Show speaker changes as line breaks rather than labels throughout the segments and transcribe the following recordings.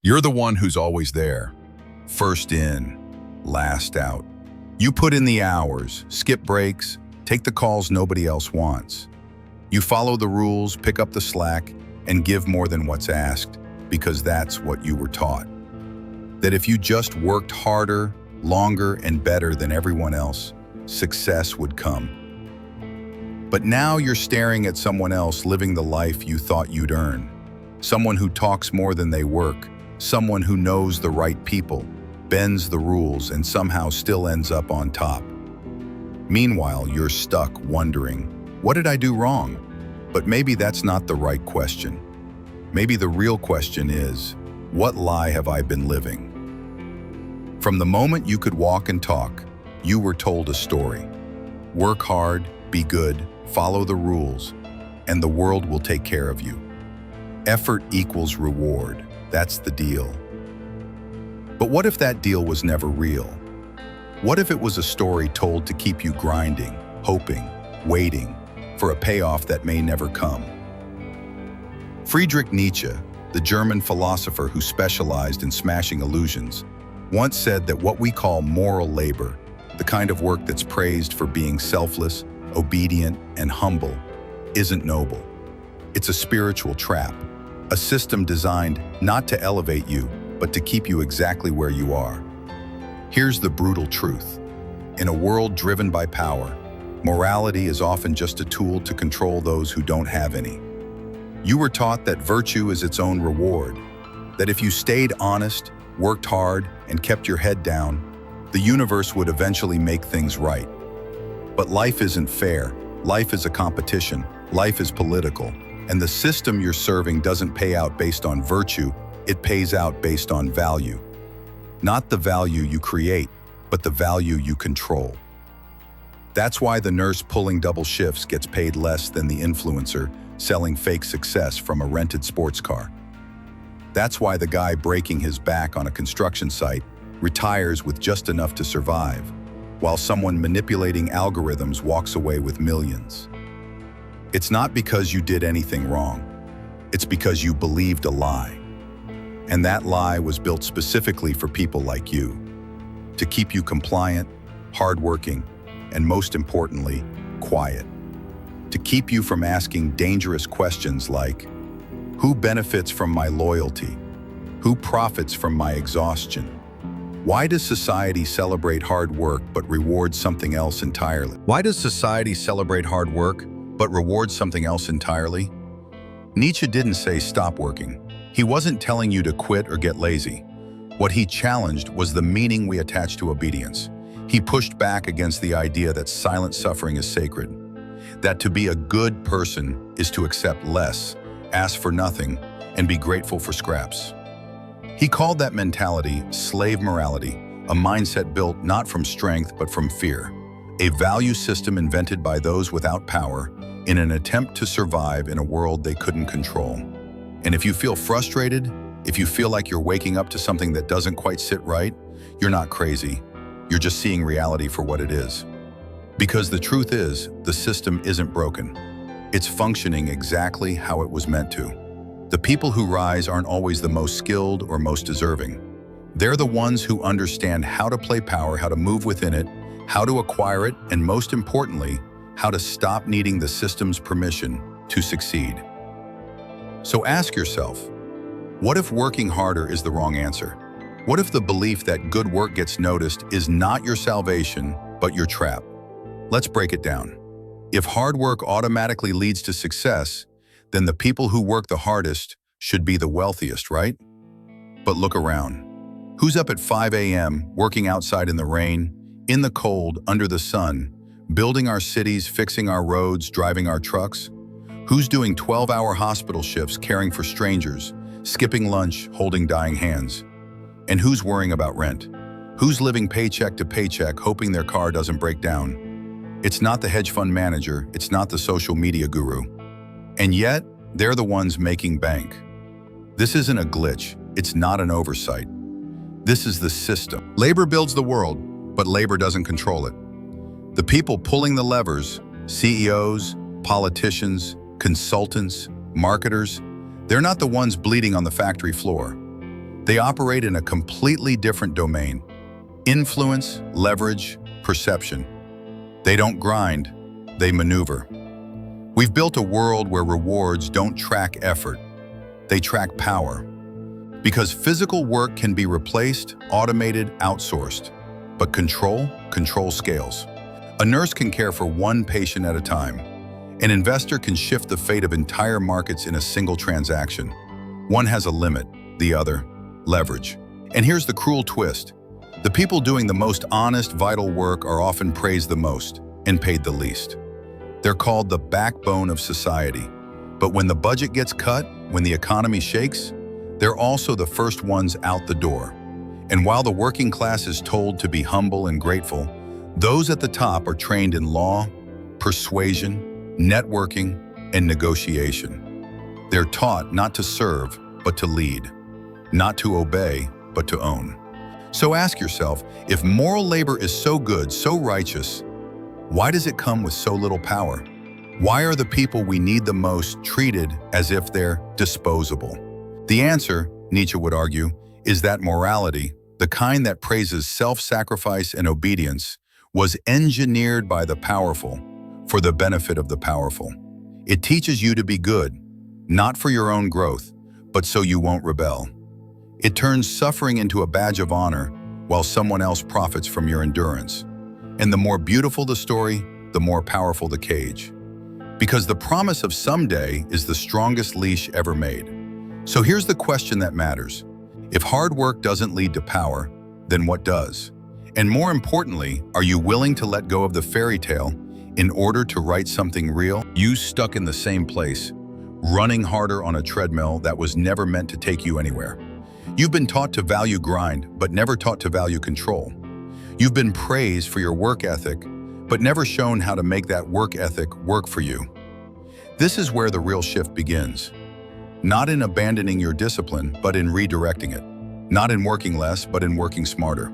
You're the one who's always there. First in, last out. You put in the hours, skip breaks, take the calls nobody else wants. You follow the rules, pick up the slack, and give more than what's asked, because that's what you were taught. That if you just worked harder, longer, and better than everyone else, success would come. But now you're staring at someone else living the life you thought you'd earn. Someone who talks more than they work, someone who knows the right people, bends the rules, and somehow still ends up on top. Meanwhile, you're stuck wondering, what did I do wrong? But maybe that's not the right question. Maybe the real question is, what lie have I been living? From the moment you could walk and talk, you were told a story. Work hard, be good, follow the rules, and the world will take care of you. Effort equals reward. That's the deal. But what if that deal was never real? What if it was a story told to keep you grinding, hoping, waiting for a payoff that may never come? Friedrich Nietzsche, the German philosopher who specialized in smashing illusions, once said that what we call moral labor, the kind of work that's praised for being selfless, obedient, and humble, isn't noble. It's a spiritual trap, a system designed not to elevate you, but to keep you exactly where you are. Here's the brutal truth. In a world driven by power, morality is often just a tool to control those who don't have any. You were taught that virtue is its own reward, that if you stayed honest, worked hard, and kept your head down, the universe would eventually make things right. But life isn't fair. Life is a competition. Life is political. And the system you're serving doesn't pay out based on virtue, it pays out based on value. Not the value you create, but the value you control. That's why the nurse pulling double shifts gets paid less than the influencer selling fake success from a rented sports car. That's why the guy breaking his back on a construction site retires with just enough to survive, while someone manipulating algorithms walks away with millions. It's not because you did anything wrong. It's because you believed a lie. And that lie was built specifically for people like you, to keep you compliant, hardworking, and most importantly, quiet. To keep you from asking dangerous questions like, who benefits from my loyalty? Who profits from my exhaustion? Why does society celebrate hard work but reward something else entirely? Why does society celebrate hard work but reward something else entirely? Nietzsche didn't say stop working. He wasn't telling you to quit or get lazy. What he challenged was the meaning we attach to obedience. He pushed back against the idea that silent suffering is sacred, that to be a good person is to accept less, ask for nothing, and be grateful for scraps. He called that mentality slave morality, a mindset built not from strength but from fear, a value system invented by those without power in an attempt to survive in a world they couldn't control. And if you feel frustrated, if you feel like you're waking up to something that doesn't quite sit right, you're not crazy. You're just seeing reality for what it is. Because the truth is, the system isn't broken. It's functioning exactly how it was meant to. The people who rise aren't always the most skilled or most deserving. They're the ones who understand how to play power, how to move within it, how to acquire it, and most importantly, how to stop needing the system's permission to succeed. So ask yourself, what if working harder is the wrong answer? What if the belief that good work gets noticed is not your salvation, but your trap? Let's break it down. If hard work automatically leads to success, then the people who work the hardest should be the wealthiest, right? But look around. Who's up at 5 a.m., working outside in the rain, in the cold, under the sun, building our cities, fixing our roads, driving our trucks? Who's doing 12-hour hospital shifts, caring for strangers, skipping lunch, holding dying hands? And who's worrying about rent? Who's living paycheck to paycheck, hoping their car doesn't break down? It's not the hedge fund manager, it's not the social media guru. And yet, they're the ones making bank. This isn't a glitch, it's not an oversight. This is the system. Labor builds the world, but labor doesn't control it. The people pulling the levers, CEOs, politicians, consultants, marketers, they're not the ones bleeding on the factory floor. They operate in a completely different domain: influence, leverage, perception. They don't grind, they maneuver. We've built a world where rewards don't track effort, they track power. Because physical work can be replaced, automated, outsourced. But control scales. A nurse can care for one patient at a time. An investor can shift the fate of entire markets in a single transaction. One has a limit, the other, leverage. And here's the cruel twist. The people doing the most honest, vital work are often praised the most and paid the least. They're called the backbone of society. But when the budget gets cut, when the economy shakes, they're also the first ones out the door. And while the working class is told to be humble and grateful, those at the top are trained in law, persuasion, networking, and negotiation. They're taught not to serve, but to lead. Not to obey, but to own. So ask yourself, if moral labor is so good, so righteous, why does it come with so little power? Why are the people we need the most treated as if they're disposable? The answer, Nietzsche would argue, is that morality, the kind that praises self-sacrifice and obedience, was engineered by the powerful for the benefit of the powerful. It teaches you to be good, not for your own growth, but so you won't rebel. It turns suffering into a badge of honor while someone else profits from your endurance. And the more beautiful the story, the more powerful the cage. Because the promise of someday is the strongest leash ever made. So here's the question that matters. If hard work doesn't lead to power, then what does? And more importantly, are you willing to let go of the fairy tale in order to write something real? You stuck in the same place, running harder on a treadmill that was never meant to take you anywhere. You've been taught to value grind, but never taught to value control. You've been praised for your work ethic, but never shown how to make that work ethic work for you. This is where the real shift begins. Not in abandoning your discipline, but in redirecting it. Not in working less, but in working smarter.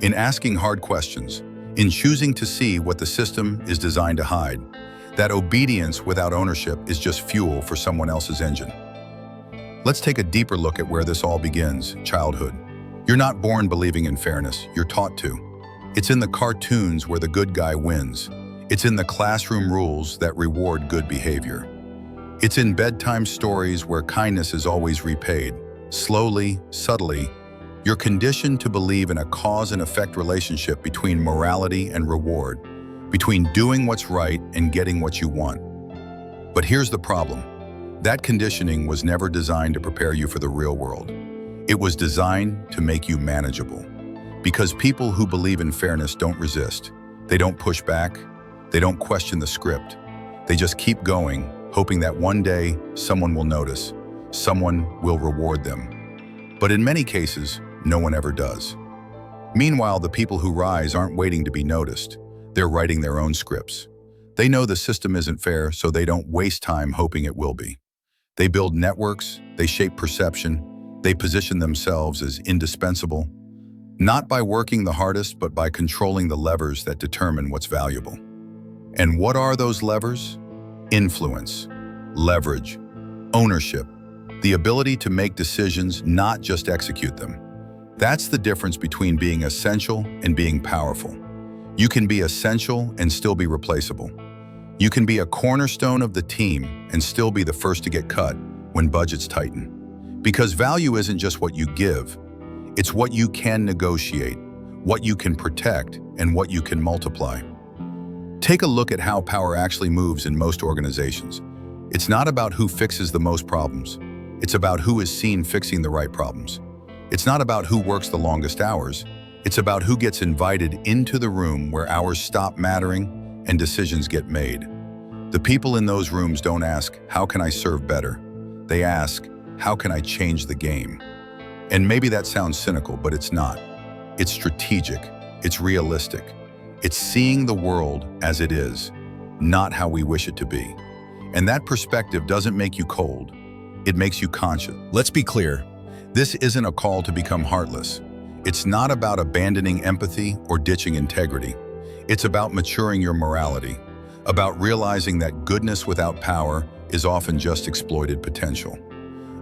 In asking hard questions, in choosing to see what the system is designed to hide. That obedience without ownership is just fuel for someone else's engine. Let's take a deeper look at where this all begins, childhood. You're not born believing in fairness, you're taught to. It's in the cartoons where the good guy wins. It's in the classroom rules that reward good behavior. It's in bedtime stories where kindness is always repaid. Slowly, subtly, you're conditioned to believe in a cause and effect relationship between morality and reward, between doing what's right and getting what you want. But here's the problem. That conditioning was never designed to prepare you for the real world. It was designed to make you manageable. Because people who believe in fairness don't resist. They don't push back. They don't question the script. They just keep going, hoping that one day someone will notice, someone will reward them. But in many cases, no one ever does. Meanwhile, the people who rise aren't waiting to be noticed. They're writing their own scripts. They know the system isn't fair, so they don't waste time hoping it will be. They build networks, they shape perception, they position themselves as indispensable, not by working the hardest, but by controlling the levers that determine what's valuable. And what are those levers? Influence, leverage, ownership, the ability to make decisions, not just execute them. That's the difference between being essential and being powerful. You can be essential and still be replaceable. You can be a cornerstone of the team and still be the first to get cut when budgets tighten. Because value isn't just what you give, it's what you can negotiate, what you can protect, and what you can multiply. Take a look at how power actually moves in most organizations. It's not about who fixes the most problems. It's about who is seen fixing the right problems. It's not about who works the longest hours. It's about who gets invited into the room where hours stop mattering and decisions get made. The people in those rooms don't ask, how can I serve better? They ask, how can I change the game? And maybe that sounds cynical, but it's not. It's strategic. It's realistic. It's seeing the world as it is, not how we wish it to be. And that perspective doesn't make you cold. It makes you conscious. Let's be clear. This isn't a call to become heartless. It's not about abandoning empathy or ditching integrity. It's about maturing your morality, about realizing that goodness without power is often just exploited potential,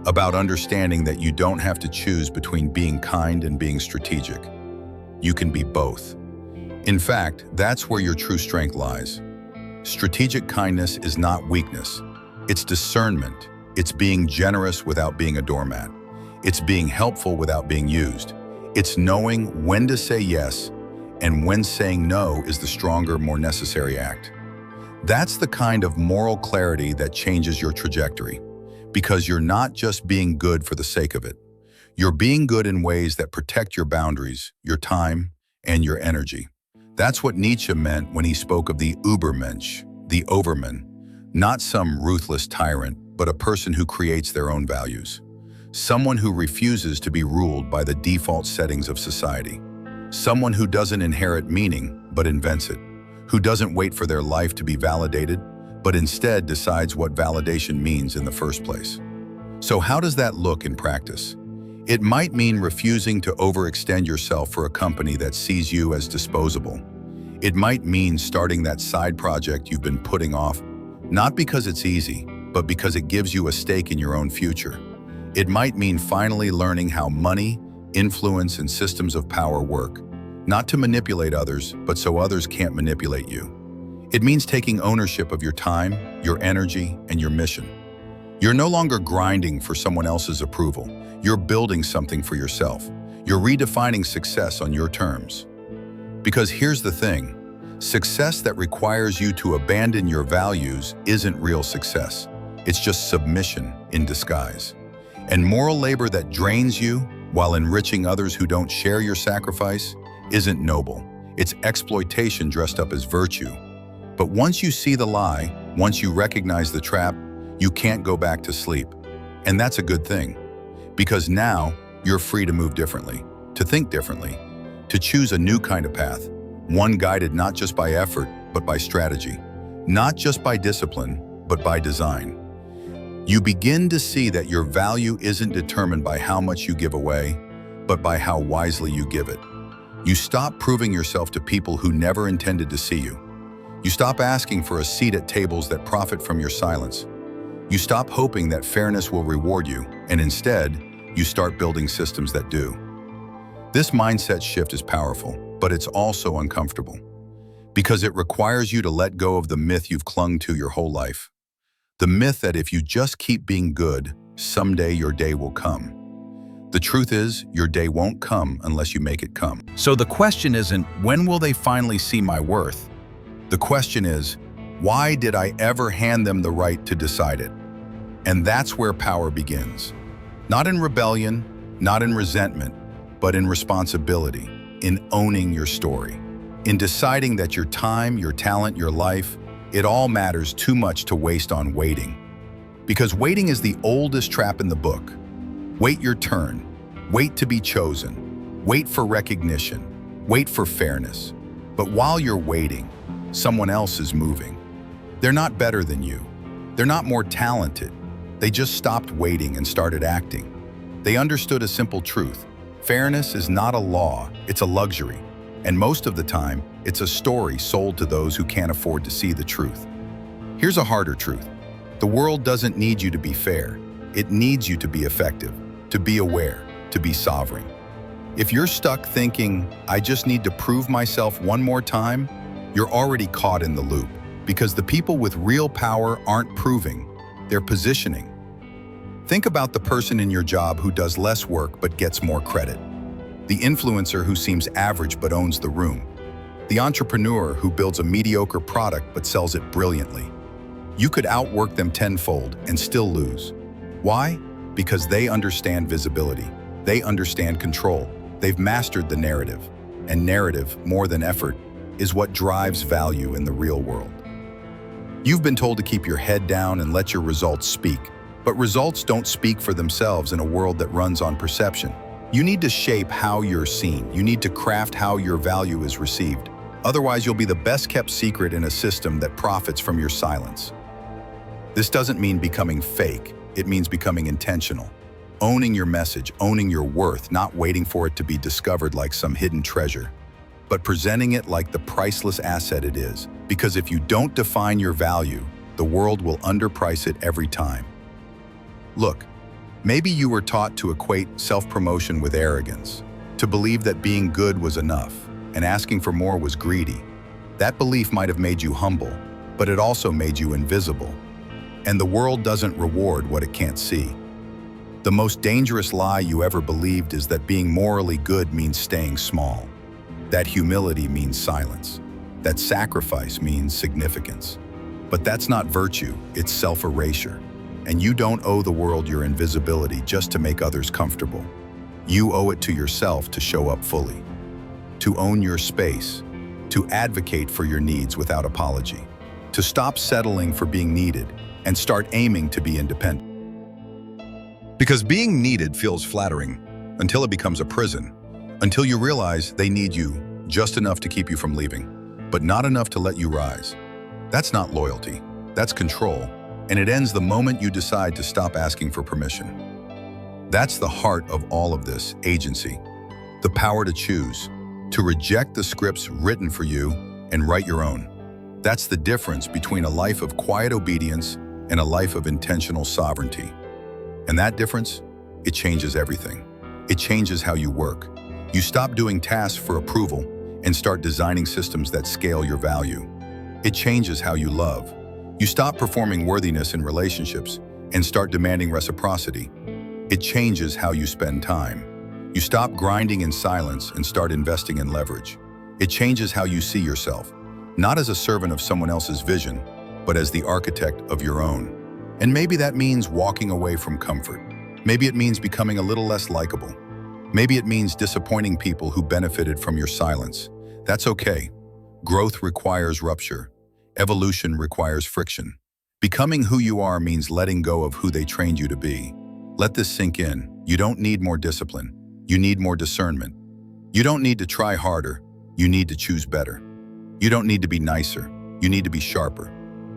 about understanding that you don't have to choose between being kind and being strategic. You can be both. In fact, that's where your true strength lies. Strategic kindness is not weakness. It's discernment. It's being generous without being a doormat. It's being helpful without being used. It's knowing when to say yes and when saying no is the stronger, more necessary act. That's the kind of moral clarity that changes your trajectory, because you're not just being good for the sake of it. You're being good in ways that protect your boundaries, your time, and your energy. That's what Nietzsche meant when he spoke of the Übermensch, the overman, not some ruthless tyrant, but a person who creates their own values. Someone who refuses to be ruled by the default settings of society. Someone who doesn't inherit meaning, but invents it. Who doesn't wait for their life to be validated, but instead decides what validation means in the first place. So how does that look in practice? It might mean refusing to overextend yourself for a company that sees you as disposable. It might mean starting that side project you've been putting off, not because it's easy, but because it gives you a stake in your own future. It might mean finally learning how money, influence, and systems of power work, not to manipulate others, but so others can't manipulate you. It means taking ownership of your time, your energy, and your mission. You're no longer grinding for someone else's approval. You're building something for yourself. You're redefining success on your terms. Because here's the thing, success that requires you to abandon your values isn't real success. It's just submission in disguise. And moral labor that drains you while enriching others who don't share your sacrifice isn't noble. It's exploitation dressed up as virtue. But once you see the lie, once you recognize the trap, you can't go back to sleep. And that's a good thing. Because now you're free to move differently, to think differently, to choose a new kind of path, one guided not just by effort, but by strategy, not just by discipline, but by design. You begin to see that your value isn't determined by how much you give away, but by how wisely you give it. You stop proving yourself to people who never intended to see you. You stop asking for a seat at tables that profit from your silence. You stop hoping that fairness will reward you, and instead, you start building systems that do. This mindset shift is powerful, but it's also uncomfortable, because it requires you to let go of the myth you've clung to your whole life. The myth that if you just keep being good, someday your day will come. The truth is, your day won't come unless you make it come. So the question isn't, when will they finally see my worth? The question is, why did I ever hand them the right to decide it? And that's where power begins. Not in rebellion, not in resentment, but in responsibility, in owning your story, in deciding that your time, your talent, your life, it all matters too much to waste on waiting. Because waiting is the oldest trap in the book. Wait your turn. Wait to be chosen. Wait for recognition. Wait for fairness. But while you're waiting, someone else is moving. They're not better than you. They're not more talented. They just stopped waiting and started acting. They understood a simple truth. Fairness is not a law, it's a luxury. And most of the time, it's a story sold to those who can't afford to see the truth. Here's a harder truth. The world doesn't need you to be fair. It needs you to be effective, to be aware, to be sovereign. If you're stuck thinking, I just need to prove myself one more time, you're already caught in the loop. Because the people with real power aren't proving, they're positioning. Think about the person in your job who does less work but gets more credit. The influencer who seems average but owns the room. The entrepreneur who builds a mediocre product but sells it brilliantly. You could outwork them tenfold and still lose. Why? Because they understand visibility. They understand control. They've mastered the narrative. And narrative, more than effort, is what drives value in the real world. You've been told to keep your head down and let your results speak. But results don't speak for themselves in a world that runs on perception. You need to shape how you're seen. You need to craft how your value is received. Otherwise, you'll be the best-kept secret in a system that profits from your silence. This doesn't mean becoming fake. It means becoming intentional. Owning your message, owning your worth, not waiting for it to be discovered like some hidden treasure, but presenting it like the priceless asset it is. Because if you don't define your value, the world will underprice it every time. Look, Maybe you were taught to equate self-promotion with arrogance, to believe that being good was enough and asking for more was greedy. That belief might have made you humble, but it also made you invisible. And the world doesn't reward what it can't see. The most dangerous lie you ever believed is that being morally good means staying small. That humility means silence. That sacrifice means significance. But that's not virtue, it's self-erasure. And you don't owe the world your invisibility just to make others comfortable. You owe it to yourself to show up fully, to own your space, to advocate for your needs without apology, to stop settling for being needed and start aiming to be independent. Because being needed feels flattering until it becomes a prison, until you realize they need you just enough to keep you from leaving, but not enough to let you rise. That's not loyalty, that's control, and it ends the moment you decide to stop asking for permission. That's the heart of all of this, agency. The power to choose, to reject the scripts written for you and write your own. That's the difference between a life of quiet obedience and a life of intentional sovereignty. And that difference, it changes everything. It changes how you work. You stop doing tasks for approval and start designing systems that scale your value. It changes how you love. You stop performing worthiness in relationships and start demanding reciprocity. It changes how you spend time. You stop grinding in silence and start investing in leverage. It changes how you see yourself, not as a servant of someone else's vision, but as the architect of your own. And maybe that means walking away from comfort. Maybe it means becoming a little less likable. Maybe it means disappointing people who benefited from your silence. That's okay. Growth requires rupture. Evolution requires friction. Becoming who you are means letting go of who they trained you to be. Let this sink in. You don't need more discipline. You need more discernment. You don't need to try harder. You need to choose better. You don't need to be nicer. You need to be sharper.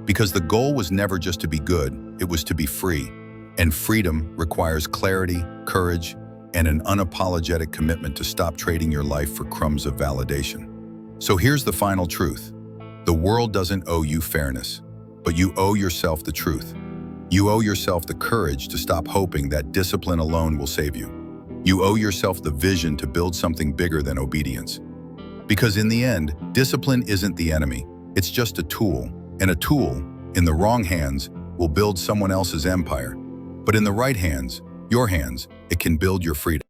Because the goal was never just to be good, it was to be free. And freedom requires clarity, courage, and an unapologetic commitment to stop trading your life for crumbs of validation. So here's the final truth. The world doesn't owe you fairness, but you owe yourself the truth. You owe yourself the courage to stop hoping that discipline alone will save you. You owe yourself the vision to build something bigger than obedience. Because in the end, discipline isn't the enemy. It's just a tool. And a tool, in the wrong hands, will build someone else's empire. But in the right hands, your hands, it can build your freedom.